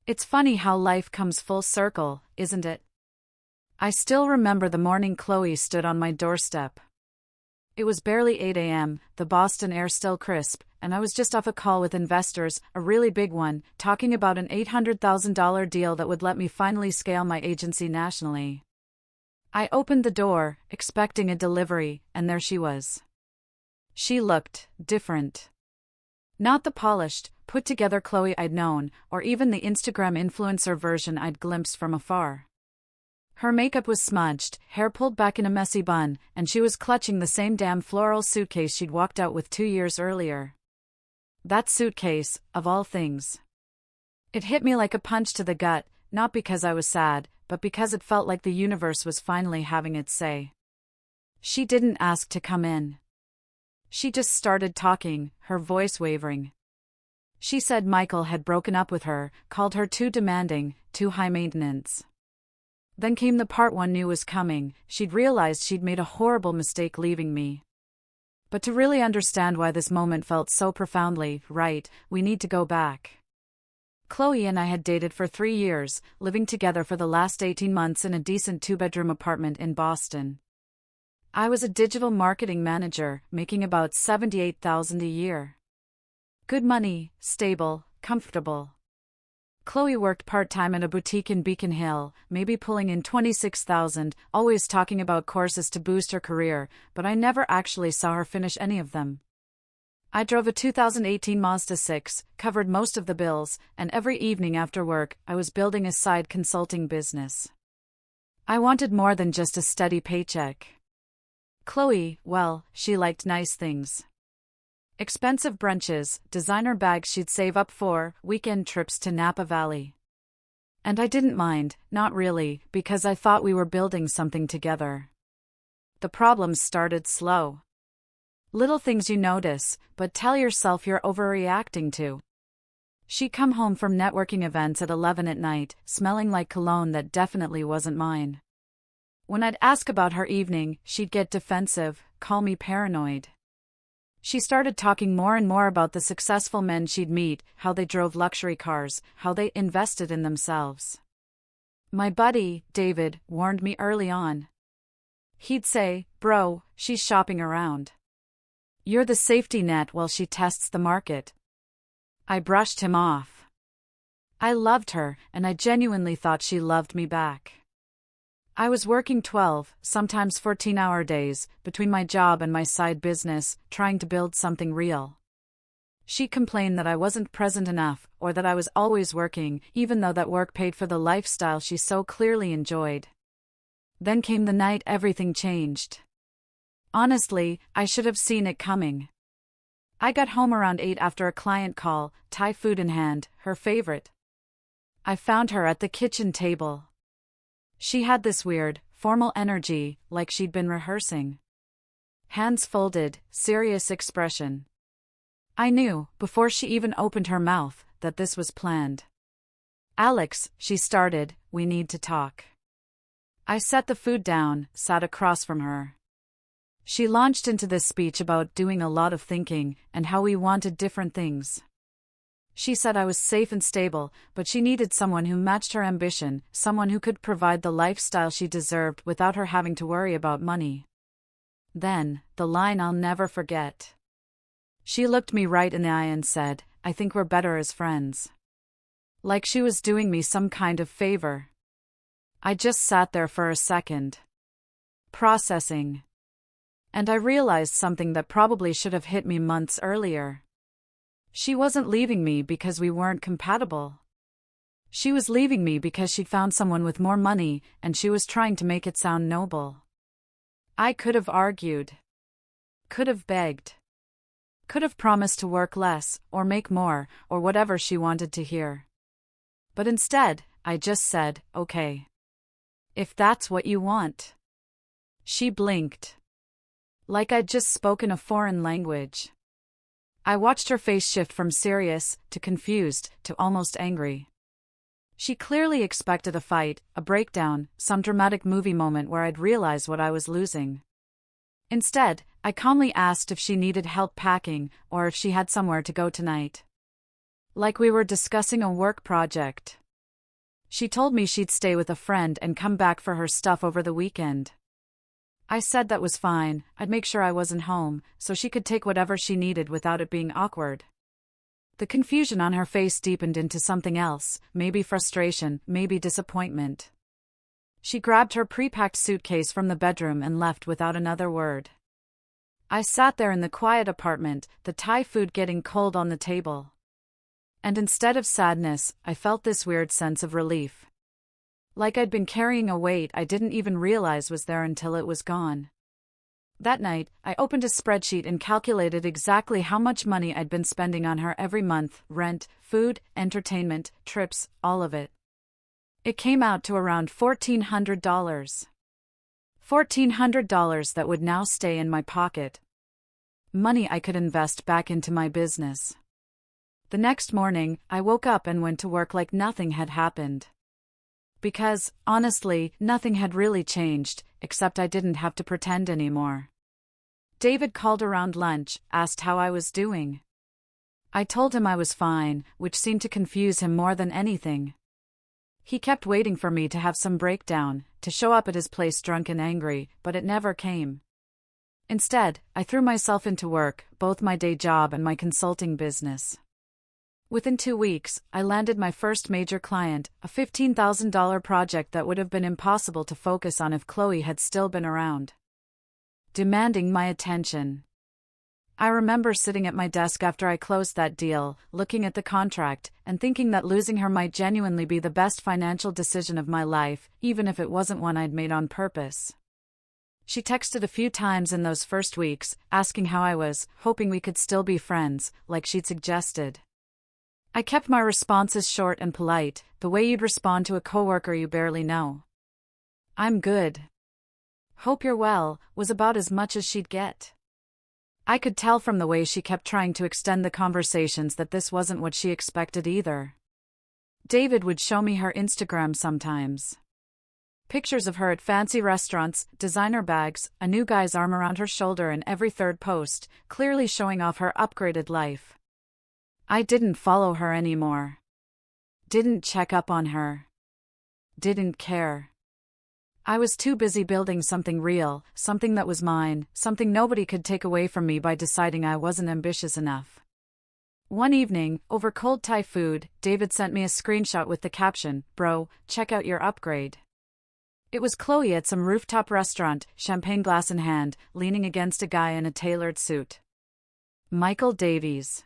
It's funny how life comes full circle, isn't it? I still remember the morning Chloe stood on my doorstep. It was barely 8 a.m., the Boston air still crisp, and I was just off a call with investors, a really big one, talking about an $800,000 deal that would let me finally scale my agency nationally. I opened the door, expecting a delivery, and there she was. She looked different. Not the polished, put-together Chloe I'd known, or even the Instagram influencer version I'd glimpsed from afar. Her makeup was smudged, hair pulled back in a messy bun, and she was clutching the same damn floral suitcase she'd walked out with 2 years earlier. That suitcase, of all things. It hit me like a punch to the gut, not because I was sad, but because it felt like the universe was finally having its say. She didn't ask to come in. She just started talking, her voice wavering. She said Michael had broken up with her, called her too demanding, too high maintenance. Then came the part one knew was coming. She'd realized she'd made a horrible mistake leaving me. But to really understand why this moment felt so profoundly right, we need to go back. Chloe and I had dated for 3 years, living together for the last 18 months in a decent 2-bedroom apartment in Boston. I was a digital marketing manager, making about $78,000 a year. Good money, stable, comfortable. Chloe worked part-time at a boutique in Beacon Hill, maybe pulling in $26,000, always talking about courses to boost her career, but I never actually saw her finish any of them. I drove a 2018 Mazda 6, covered most of the bills, and every evening after work, I was building a side consulting business. I wanted more than just a steady paycheck. Chloe, well, she liked nice things. Expensive brunches, designer bags she'd save up for, weekend trips to Napa Valley. And I didn't mind, not really, because I thought we were building something together. The problems started slow. Little things you notice, but tell yourself you're overreacting to. She'd come home from networking events at 11 at night, smelling like cologne that definitely wasn't mine. When I'd ask about her evening, she'd get defensive, call me paranoid. She started talking more and more about the successful men she'd meet, how they drove luxury cars, how they invested in themselves. My buddy, David, warned me early on. He'd say, "Bro, she's shopping around. You're the safety net while she tests the market." I brushed him off. I loved her, and I genuinely thought she loved me back. I was working 12, sometimes 14-hour days, between my job and my side business, trying to build something real. She complained that I wasn't present enough, or that I was always working, even though that work paid for the lifestyle she so clearly enjoyed. Then came the night everything changed. Honestly, I should have seen it coming. I got home around 8 after a client call, Thai food in hand, her favorite. I found her at the kitchen table. She had this weird, formal energy, like she'd been rehearsing. Hands folded, serious expression. I knew, before she even opened her mouth, that this was planned. "Alex," she started, "we need to talk." I set the food down, sat across from her. She launched into this speech about doing a lot of thinking, and how we wanted different things. She said I was safe and stable, but she needed someone who matched her ambition, someone who could provide the lifestyle she deserved without her having to worry about money. Then, the line I'll never forget. She looked me right in the eye and said, "I think we're better as friends." Like she was doing me some kind of favor. I just sat there for a second. Processing. And I realized something that probably should have hit me months earlier. She wasn't leaving me because we weren't compatible. She was leaving me because she'd found someone with more money, and she was trying to make it sound noble. I could have argued. Could have begged. Could have promised to work less, or make more, or whatever she wanted to hear. But instead, I just said, "Okay. If that's what you want." She blinked. Like I'd just spoken a foreign language. I watched her face shift from serious, to confused, to almost angry. She clearly expected a fight, a breakdown, some dramatic movie moment where I'd realize what I was losing. Instead, I calmly asked if she needed help packing, or if she had somewhere to go tonight. Like we were discussing a work project. She told me she'd stay with a friend and come back for her stuff over the weekend. I said that was fine, I'd make sure I wasn't home, so she could take whatever she needed without it being awkward. The confusion on her face deepened into something else, maybe frustration, maybe disappointment. She grabbed her pre-packed suitcase from the bedroom and left without another word. I sat there in the quiet apartment, the Thai food getting cold on the table. And instead of sadness, I felt this weird sense of relief. Like I'd been carrying a weight I didn't even realize was there until it was gone. That night, I opened a spreadsheet and calculated exactly how much money I'd been spending on her every month: rent, food, entertainment, trips, all of it. It came out to around $1,400. $1,400 that would now stay in my pocket. Money I could invest back into my business. The next morning, I woke up and went to work like nothing had happened. Because, honestly, nothing had really changed, except I didn't have to pretend anymore. David called around lunch, asked how I was doing. I told him I was fine, which seemed to confuse him more than anything. He kept waiting for me to have some breakdown, to show up at his place drunk and angry, but it never came. Instead, I threw myself into work, both my day job and my consulting business. Within 2 weeks, I landed my first major client, a $15,000 project that would have been impossible to focus on if Chloe had still been around. Demanding my attention. I remember sitting at my desk after I closed that deal, looking at the contract, and thinking that losing her might genuinely be the best financial decision of my life, even if it wasn't one I'd made on purpose. She texted a few times in those first weeks, asking how I was, hoping we could still be friends, like she'd suggested. I kept my responses short and polite, the way you'd respond to a coworker you barely know. "I'm good. Hope you're well," was about as much as she'd get. I could tell from the way she kept trying to extend the conversations that this wasn't what she expected either. David would show me her Instagram sometimes. Pictures of her at fancy restaurants, designer bags, a new guy's arm around her shoulder in every third post, clearly showing off her upgraded life. I didn't follow her anymore. Didn't check up on her. Didn't care. I was too busy building something real, something that was mine, something nobody could take away from me by deciding I wasn't ambitious enough. One evening, over cold Thai food, David sent me a screenshot with the caption, "Bro, check out your upgrade." It was Chloe at some rooftop restaurant, champagne glass in hand, leaning against a guy in a tailored suit. Michael Davies.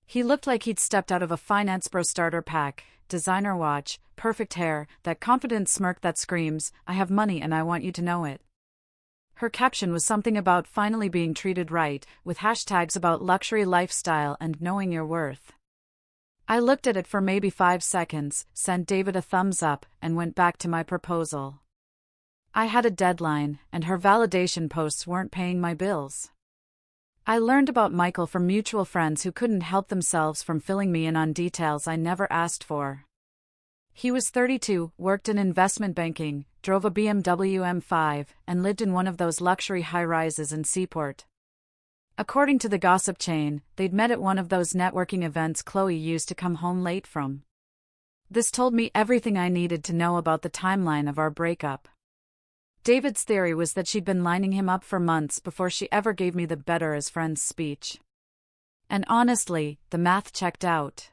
He looked like he'd stepped out of a finance bro starter pack, designer watch, perfect hair, that confident smirk that screams, "I have money and I want you to know it." Her caption was something about finally being treated right, with hashtags about luxury lifestyle and knowing your worth. I looked at it for maybe 5 seconds, sent David a thumbs up, and went back to my proposal. I had a deadline, and her validation posts weren't paying my bills. I learned about Michael from mutual friends who couldn't help themselves from filling me in on details I never asked for. He was 32, worked in investment banking, drove a BMW M5, and lived in one of those luxury high-rises in Seaport. According to the gossip chain, they'd met at one of those networking events Chloe used to come home late from. This told me everything I needed to know about the timeline of our breakup. David's theory was that she'd been lining him up for months before she ever gave me the better as friends speech. And honestly, the math checked out.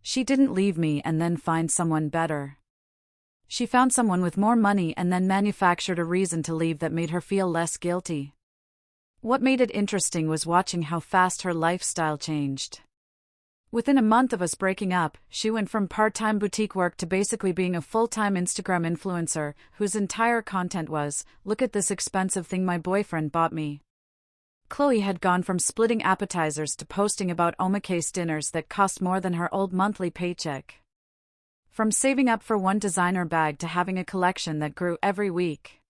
She didn't leave me and then find someone better. She found someone with more money and then manufactured a reason to leave that made her feel less guilty. What made it interesting was watching how fast her lifestyle changed. Within a month of us breaking up, she went from part-time boutique work to basically being a full-time Instagram influencer, whose entire content was, "Look at this expensive thing my boyfriend bought me." Chloe had gone from splitting appetizers to posting about omakase dinners that cost more than her old monthly paycheck. From saving up for one designer bag to having a collection that grew every week.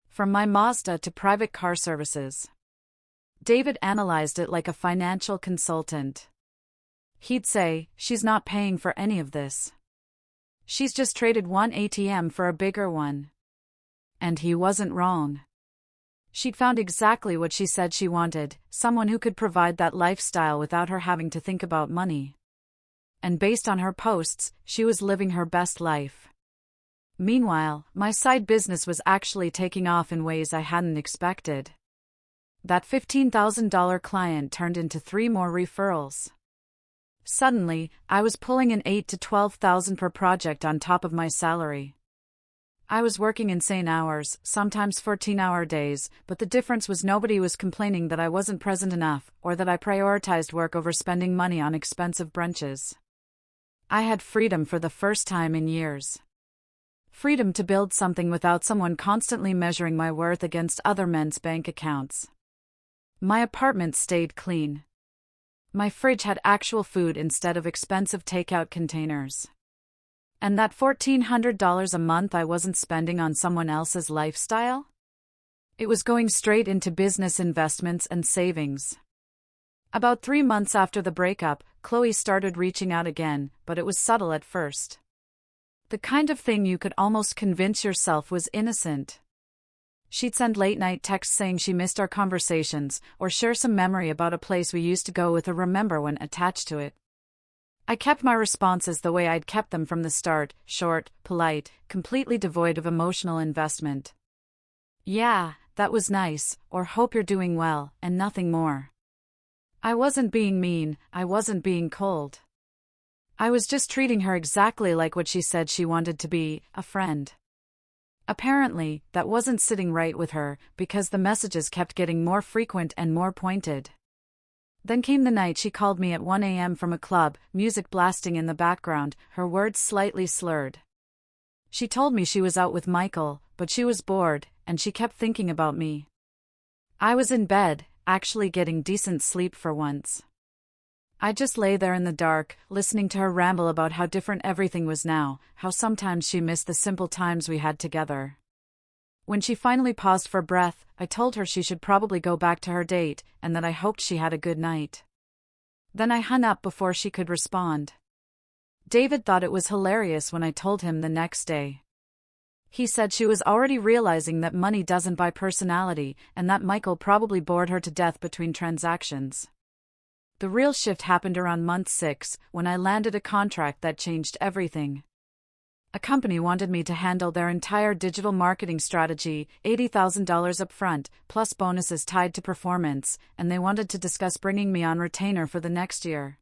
From my Mazda to private car services. David analyzed it like a financial consultant. He'd say, "She's not paying for any of this. She's just traded one ATM for a bigger one." And he wasn't wrong. She'd found exactly what she said she wanted, someone who could provide that lifestyle without her having to think about money. And based on her posts, she was living her best life. Meanwhile, my side business was actually taking off in ways I hadn't expected. That $15,000 client turned into 3 more referrals. Suddenly, I was pulling in $8,000 to $12,000 per project on top of my salary. I was working insane hours, sometimes 14-hour days, but the difference was nobody was complaining that I wasn't present enough, or that I prioritized work over spending money on expensive brunches. I had freedom for the first time in years. Freedom to build something without someone constantly measuring my worth against other men's bank accounts. My apartment stayed clean. My fridge had actual food instead of expensive takeout containers. And that $1,400 a month I wasn't spending on someone else's lifestyle? It was going straight into business investments and savings. About 3 months after the breakup, Chloe started reaching out again, but it was subtle at first. The kind of thing you could almost convince yourself was innocent. She'd send late-night texts saying she missed our conversations, or share some memory about a place we used to go with a remember when attached to it. I kept my responses the way I'd kept them from the start, short, polite, completely devoid of emotional investment. Yeah, that was nice, or hope you're doing well, and nothing more. I wasn't being mean, I wasn't being cold. I was just treating her exactly like what she said she wanted to be, a friend. Apparently, that wasn't sitting right with her, because the messages kept getting more frequent and more pointed. Then came the night she called me at 1 a.m. from a club, music blasting in the background, her words slightly slurred. She told me she was out with Michael, but she was bored, and she kept thinking about me. I was in bed, actually getting decent sleep for once. I just lay there in the dark, listening to her ramble about how different everything was now, how sometimes she missed the simple times we had together. When she finally paused for breath, I told her she should probably go back to her date, and that I hoped she had a good night. Then I hung up before she could respond. David thought it was hilarious when I told him the next day. He said she was already realizing that money doesn't buy personality, and that Michael probably bored her to death between transactions. The real shift happened around month 6, when I landed a contract that changed everything. A company wanted me to handle their entire digital marketing strategy, $80,000 upfront, plus bonuses tied to performance, and they wanted to discuss bringing me on retainer for the next year.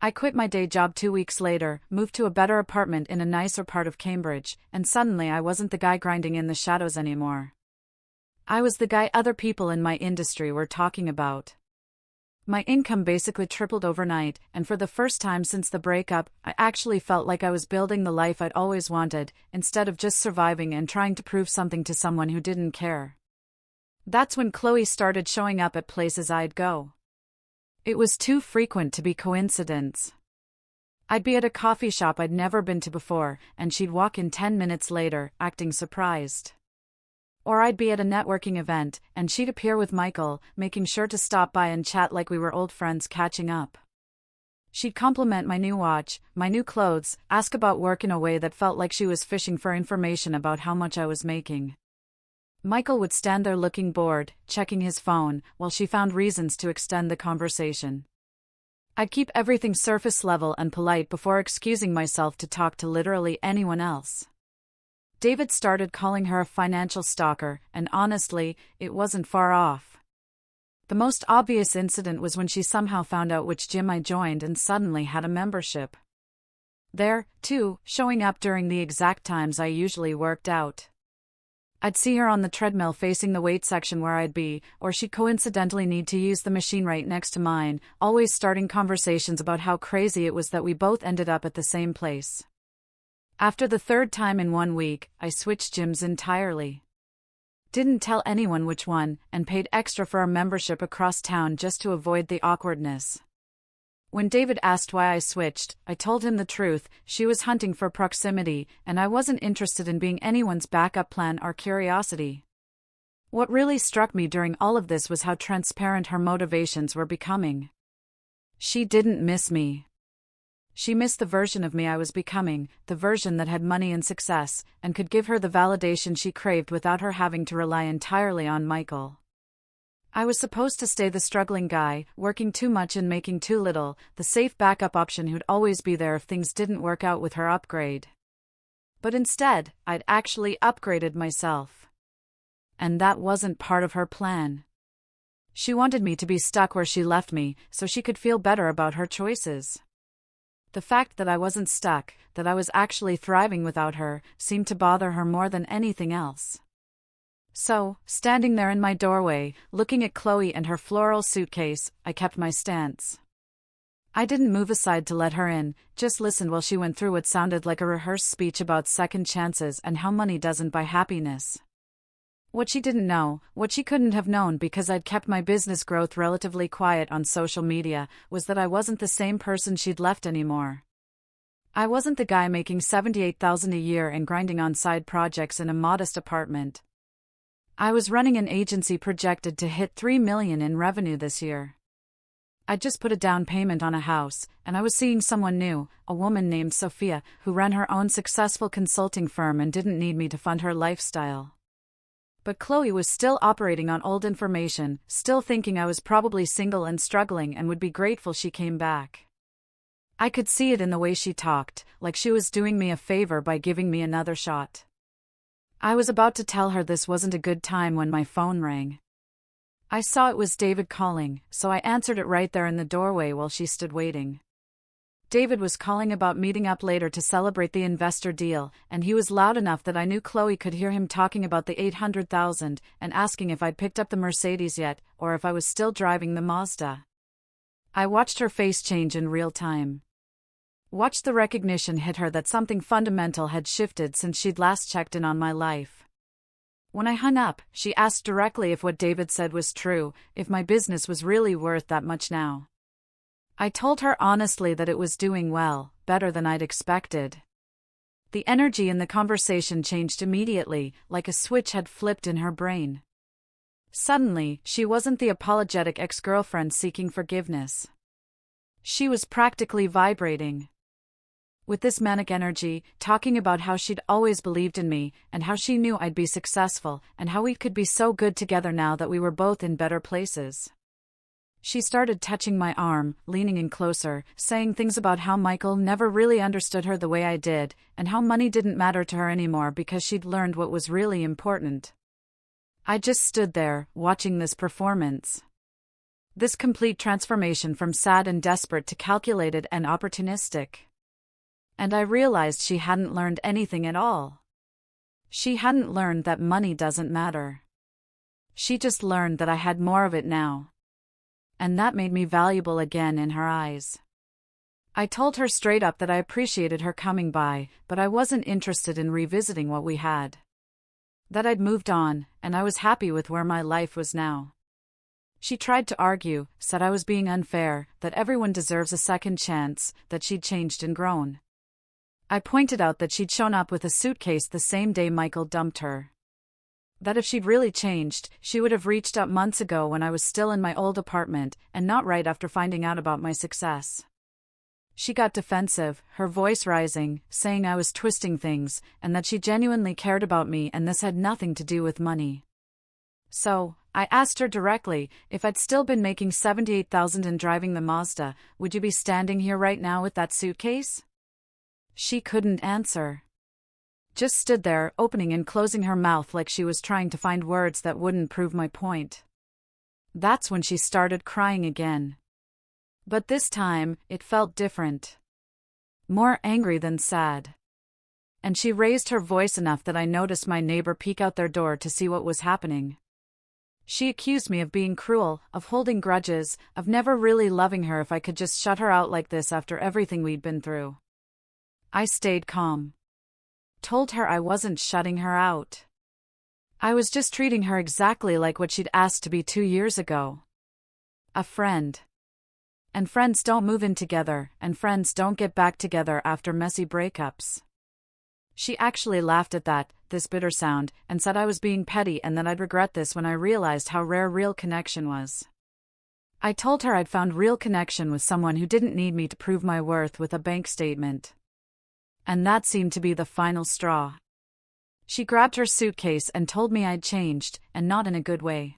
I quit my day job 2 weeks later, moved to a better apartment in a nicer part of Cambridge, and suddenly I wasn't the guy grinding in the shadows anymore. I was the guy other people in my industry were talking about. My income basically tripled overnight, and for the first time since the breakup, I actually felt like I was building the life I'd always wanted, instead of just surviving and trying to prove something to someone who didn't care. That's when Chloe started showing up at places I'd go. It was too frequent to be coincidence. I'd be at a coffee shop I'd never been to before, and she'd walk in 10 minutes later, acting surprised. Or I'd be at a networking event, and she'd appear with Michael, making sure to stop by and chat like we were old friends catching up. She'd compliment my new watch, my new clothes, ask about work in a way that felt like she was fishing for information about how much I was making. Michael would stand there looking bored, checking his phone, while she found reasons to extend the conversation. I'd keep everything surface level and polite before excusing myself to talk to literally anyone else. David started calling her a financial stalker, and honestly, it wasn't far off. The most obvious incident was when she somehow found out which gym I joined and suddenly had a membership. There, too, showing up during the exact times I usually worked out. I'd see her on the treadmill facing the weight section where I'd be, or she'd coincidentally need to use the machine right next to mine, always starting conversations about how crazy it was that we both ended up at the same place. After the 3rd time in 1 week, I switched gyms entirely. Didn't tell anyone which one, and paid extra for a membership across town just to avoid the awkwardness. When David asked why I switched, I told him the truth: she was hunting for proximity, and I wasn't interested in being anyone's backup plan or curiosity. What really struck me during all of this was how transparent her motivations were becoming. She didn't miss me. She missed the version of me I was becoming, the version that had money and success, and could give her the validation she craved without her having to rely entirely on Michael. I was supposed to stay the struggling guy, working too much and making too little, the safe backup option who'd always be there if things didn't work out with her upgrade. But instead, I'd actually upgraded myself. And that wasn't part of her plan. She wanted me to be stuck where she left me, so she could feel better about her choices. The fact that I wasn't stuck, that I was actually thriving without her, seemed to bother her more than anything else. So, standing there in my doorway, looking at Chloe and her floral suitcase, I kept my stance. I didn't move aside to let her in, just listened while she went through what sounded like a rehearsed speech about second chances and how money doesn't buy happiness. What she didn't know, what she couldn't have known because I'd kept my business growth relatively quiet on social media, was that I wasn't the same person she'd left anymore. I wasn't the guy making $78,000 a year and grinding on side projects in a modest apartment. I was running an agency projected to hit $3 million in revenue this year. I'd just put a down payment on a house, and I was seeing someone new, a woman named Sophia, who ran her own successful consulting firm and didn't need me to fund her lifestyle. But Chloe was still operating on old information, still thinking I was probably single and struggling and would be grateful she came back. I could see it in the way she talked, like she was doing me a favor by giving me another shot. I was about to tell her this wasn't a good time when my phone rang. I saw it was David calling, so I answered it right there in the doorway while she stood waiting. David was calling about meeting up later to celebrate the investor deal, and he was loud enough that I knew Chloe could hear him talking about the $800,000 and asking if I'd picked up the Mercedes yet, or if I was still driving the Mazda. I watched her face change in real time. Watched the recognition hit her that something fundamental had shifted since she'd last checked in on my life. When I hung up, she asked directly if what David said was true, if my business was really worth that much now. I told her honestly that it was doing well, better than I'd expected. The energy in the conversation changed immediately, like a switch had flipped in her brain. Suddenly, she wasn't the apologetic ex-girlfriend seeking forgiveness. She was practically vibrating. With this manic energy, talking about how she'd always believed in me, and how she knew I'd be successful, and how we could be so good together now that we were both in better places. She started touching my arm, leaning in closer, saying things about how Michael never really understood her the way I did, and how money didn't matter to her anymore because she'd learned what was really important. I just stood there, watching this performance. This complete transformation from sad and desperate to calculated and opportunistic. And I realized she hadn't learned anything at all. She hadn't learned that money doesn't matter. She just learned that I had more of it now. And that made me valuable again in her eyes. I told her straight up that I appreciated her coming by, but I wasn't interested in revisiting what we had. That I'd moved on, and I was happy with where my life was now. She tried to argue, said I was being unfair, that everyone deserves a second chance, that she'd changed and grown. I pointed out that she'd shown up with a suitcase the same day Michael dumped her. That if she'd really changed, she would have reached out months ago when I was still in my old apartment, and not right after finding out about my success. She got defensive, her voice rising, saying I was twisting things, and that she genuinely cared about me and this had nothing to do with money. So, I asked her directly, if I'd still been making $78,000 and driving the Mazda, would you be standing here right now with that suitcase? She couldn't answer. Just stood there, opening and closing her mouth like she was trying to find words that wouldn't prove my point. That's when she started crying again. But this time, it felt different. More angry than sad. And she raised her voice enough that I noticed my neighbor peek out their door to see what was happening. She accused me of being cruel, of holding grudges, of never really loving her if I could just shut her out like this after everything we'd been through. I stayed calm. Told her I wasn't shutting her out. I was just treating her exactly like what she'd asked to be 2 years ago. A friend. And friends don't move in together, and friends don't get back together after messy breakups. She actually laughed at that, this bitter sound, and said I was being petty and that I'd regret this when I realized how rare real connection was. I told her I'd found real connection with someone who didn't need me to prove my worth with a bank statement. And that seemed to be the final straw. She grabbed her suitcase and told me I'd changed, and not in a good way.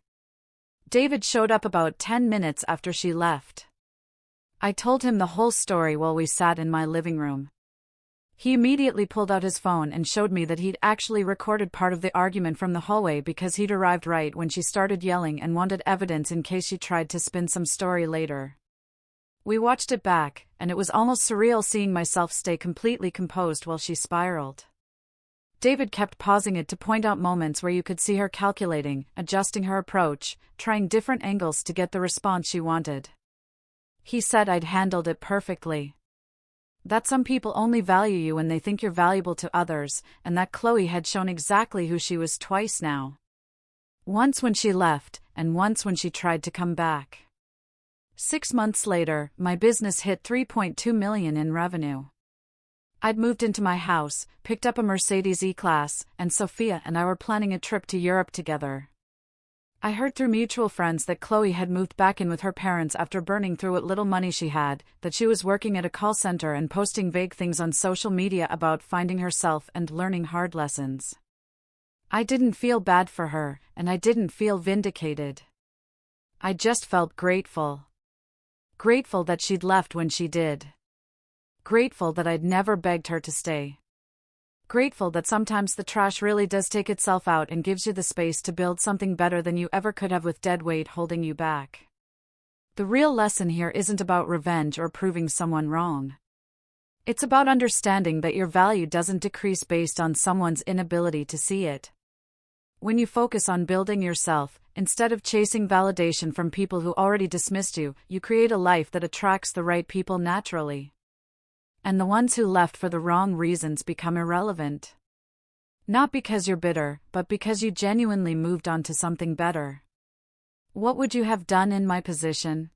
David showed up about 10 minutes after she left. I told him the whole story while we sat in my living room. He immediately pulled out his phone and showed me that he'd actually recorded part of the argument from the hallway because he'd arrived right when she started yelling and wanted evidence in case she tried to spin some story later. We watched it back, and it was almost surreal seeing myself stay completely composed while she spiraled. David kept pausing it to point out moments where you could see her calculating, adjusting her approach, trying different angles to get the response she wanted. He said I'd handled it perfectly. That some people only value you when they think you're valuable to others, and that Chloe had shown exactly who she was twice now. Once when she left, and once when she tried to come back. 6 months later, my business hit $3.2 million in revenue. I'd moved into my house, picked up a Mercedes E-Class, and Sophia and I were planning a trip to Europe together. I heard through mutual friends that Chloe had moved back in with her parents after burning through what little money she had, that she was working at a call center and posting vague things on social media about finding herself and learning hard lessons. I didn't feel bad for her, and I didn't feel vindicated. I just felt grateful. Grateful that she'd left when she did. Grateful that I'd never begged her to stay. Grateful that sometimes the trash really does take itself out and gives you the space to build something better than you ever could have with dead weight holding you back. The real lesson here isn't about revenge or proving someone wrong. It's about understanding that your value doesn't decrease based on someone's inability to see it. When you focus on building yourself, instead of chasing validation from people who already dismissed you, you create a life that attracts the right people naturally. And the ones who left for the wrong reasons become irrelevant. Not because you're bitter, but because you genuinely moved on to something better. What would you have done in my position?